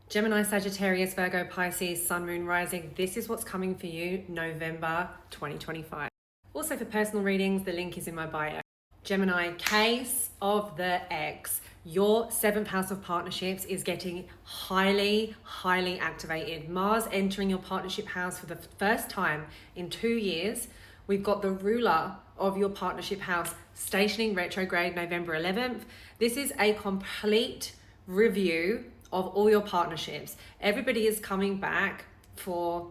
Gemini, Sagittarius, Virgo, Pisces, Sun, Moon, Rising. This is what's coming for you November 2025. Also for personal readings, the link is in my bio. Gemini, case of the X. Your 7th house of partnerships is getting highly activated. Mars entering your partnership house for the first time in 2 years. We've got the ruler of your partnership house stationing retrograde November 11th. This is a complete review of all your partnerships. Everybody is coming back for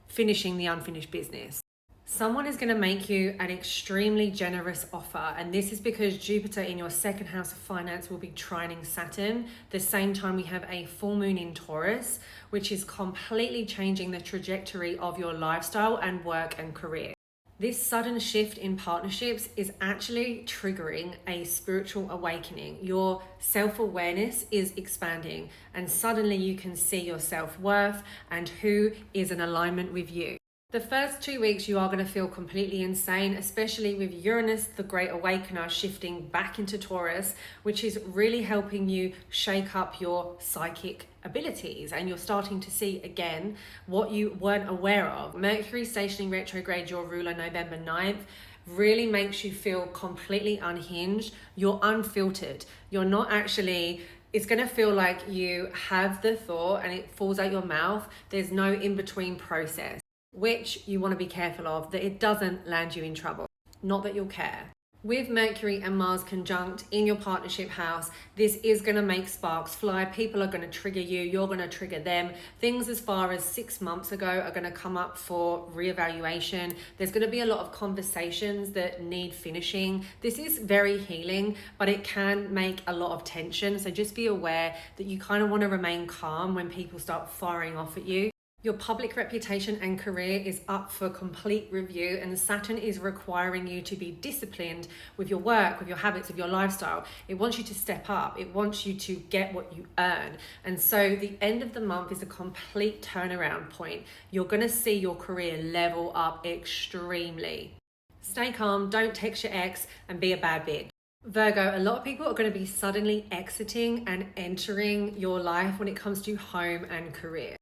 finishing the unfinished business. Someone is going to make you an extremely generous offer, and this is because Jupiter in your 2nd house of finance will be trining Saturn. The same time we have a full moon in Taurus, which is completely changing the trajectory of your lifestyle and work and career. This sudden shift in partnerships is actually triggering a spiritual awakening. Your self-awareness is expanding, and suddenly you can see your self-worth and who is in alignment with you. The first 2 weeks you are going to feel completely insane, especially with Uranus, the Great Awakener, shifting back into Taurus, which is really helping you shake up your psychic abilities, and you're starting to see again what you weren't aware of. Mercury stationing retrograde, your ruler, November 9th, really makes you feel completely unhinged. You're unfiltered. You're not actually... It's going to feel like you have the thought and it falls out your mouth. There's no in-between process, which you want to be careful of, that it doesn't land you in trouble. Not that you'll care. With Mercury and Mars conjunct in your partnership house, this is going to make sparks fly. People are going to trigger you. You're going to trigger them. Things as far as 6 months ago are going to come up for reevaluation. There's going to be a lot of conversations that need finishing. This is very healing, but it can make a lot of tension. So just be aware that you kind of want to remain calm when people start firing off at you. Your public reputation and career is up for complete review, and Saturn is requiring you to be disciplined with your work, with your habits, with your lifestyle. It wants you to step up. It wants you to get what you earn. And so the end of the month is a complete turnaround point. You're going to see your career level up extremely. Stay calm, don't text your ex and be a bad bitch. Virgo, a lot of people are going to be suddenly exiting and entering your life when it comes to home and career.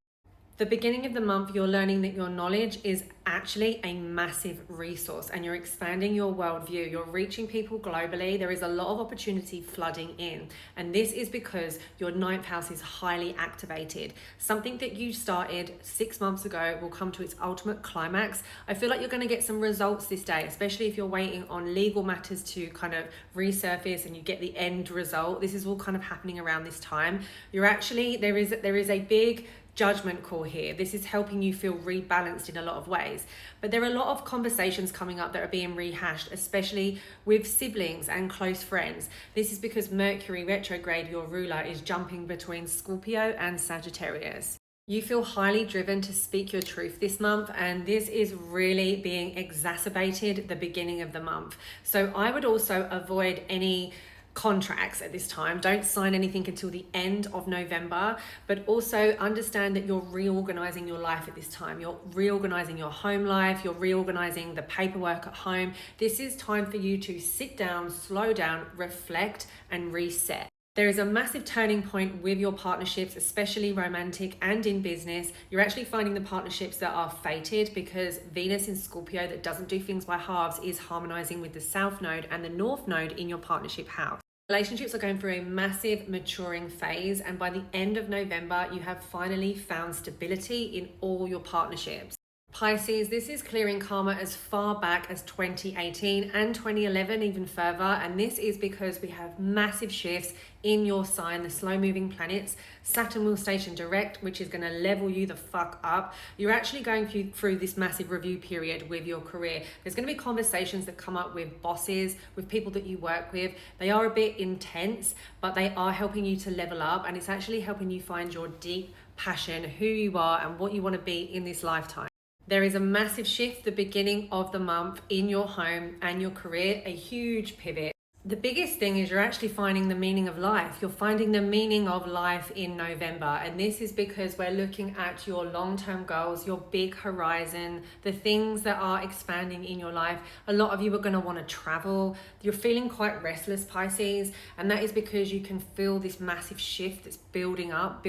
The beginning of the month, you're learning that your knowledge is actually a massive resource, and you're expanding your worldview. You're reaching people globally. There is a lot of opportunity flooding in, and this is because your 9th house is highly activated. Something that you started 6 months ago will come to its ultimate climax. I feel like you're going to get some results this day, especially if you're waiting on legal matters to kind of resurface and you get the end result. This is all kind of happening around this time. You're actually, there is a big judgment call here. This is helping you feel rebalanced in a lot of ways. But there are a lot of conversations coming up that are being rehashed, especially with siblings and close friends. This is because Mercury retrograde, your ruler, is jumping between Scorpio and Sagittarius. You feel highly driven to speak your truth this month, and this is really being exacerbated at the beginning of the month. So I would also avoid any contracts at this time. Don't sign anything until the end of November, but also understand that you're reorganizing your life at this time. You're reorganizing your home life. You're reorganizing the paperwork at home. This is time for you to sit down, slow down, reflect, and reset. There is a massive turning point with your partnerships, especially romantic and in business. You're actually finding the partnerships that are fated because Venus in Scorpio, that doesn't do things by halves, is harmonizing with the South Node and the North Node in your partnership house. Relationships are going through a massive maturing phase, and by the end of November, you have finally found stability in all your partnerships. Pisces, this is clearing karma as far back as 2018 and 2011, even further. And this is because we have massive shifts in your sign, the slow moving planets. Saturn will station direct, which is going to level you the fuck up. You're actually going through this massive review period with your career. There's going to be conversations that come up with bosses, with people that you work with. They are a bit intense, but they are helping you to level up, and it's actually helping you find your deep passion, who you are and what you want to be in this lifetime. There is a massive shift the beginning of the month in your home and your career, a huge pivot. The biggest thing is you're actually finding the meaning of life. You're finding the meaning of life in November. And this is because we're looking at your long-term goals, your big horizon, the things that are expanding in your life. A lot of you are going to want to travel. You're feeling quite restless, Pisces. And that is because you can feel this massive shift that's building up.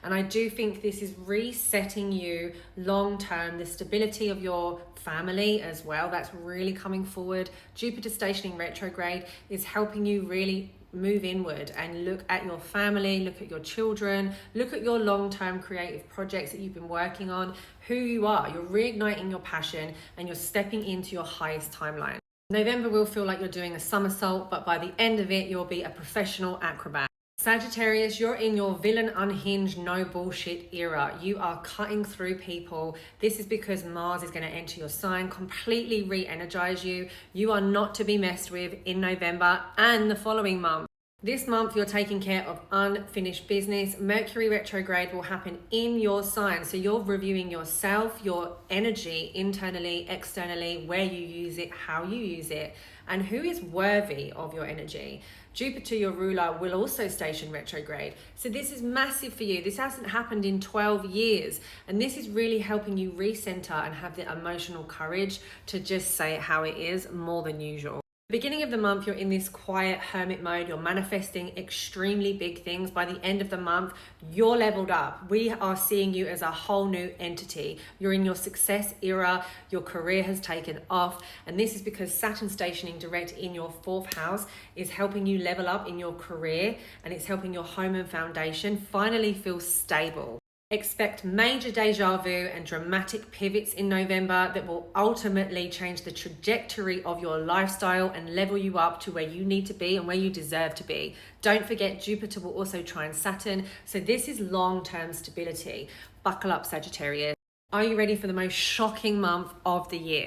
And I do think this is resetting you long-term, the stability of your family as well. That's really coming forward. Jupiter stationing retrograde is helping you really move inward and look at your family, look at your children, look at your long-term creative projects that you've been working on, who you are. You're reigniting your passion and you're stepping into your highest timeline. November will feel like you're doing a somersault, but by the end of it, you'll be a professional acrobat. Sagittarius, you're in your villain, unhinged, no bullshit era. You are cutting through people. This is because Mars is going to enter your sign, completely re-energize you. You are not to be messed with in November and the following month. This month, you're taking care of unfinished business. Mercury retrograde will happen in your sign. So you're reviewing yourself, your energy, internally, externally, where you use it, how you use it, and who is worthy of your energy. Jupiter, your ruler, will also station retrograde. So this is massive for you. This hasn't happened in 12 years. And this is really helping you recenter and have the emotional courage to just say it how it is more than usual. Beginning of the month, you're in this quiet hermit mode. You're manifesting extremely big things. By the end of the month, you're leveled up. We are seeing you as a whole new entity. You're in your success era. Your career has taken off. And this is because Saturn stationing direct in your 4th house is helping you level up in your career, and it's helping your home and foundation finally feel stable. Expect major deja vu and dramatic pivots in November that will ultimately change the trajectory of your lifestyle and level you up to where you need to be and where you deserve to be. Don't forget, Jupiter will also trine Saturn, so this is long-term stability. Buckle up, Sagittarius. Are you ready for the most shocking month of the year?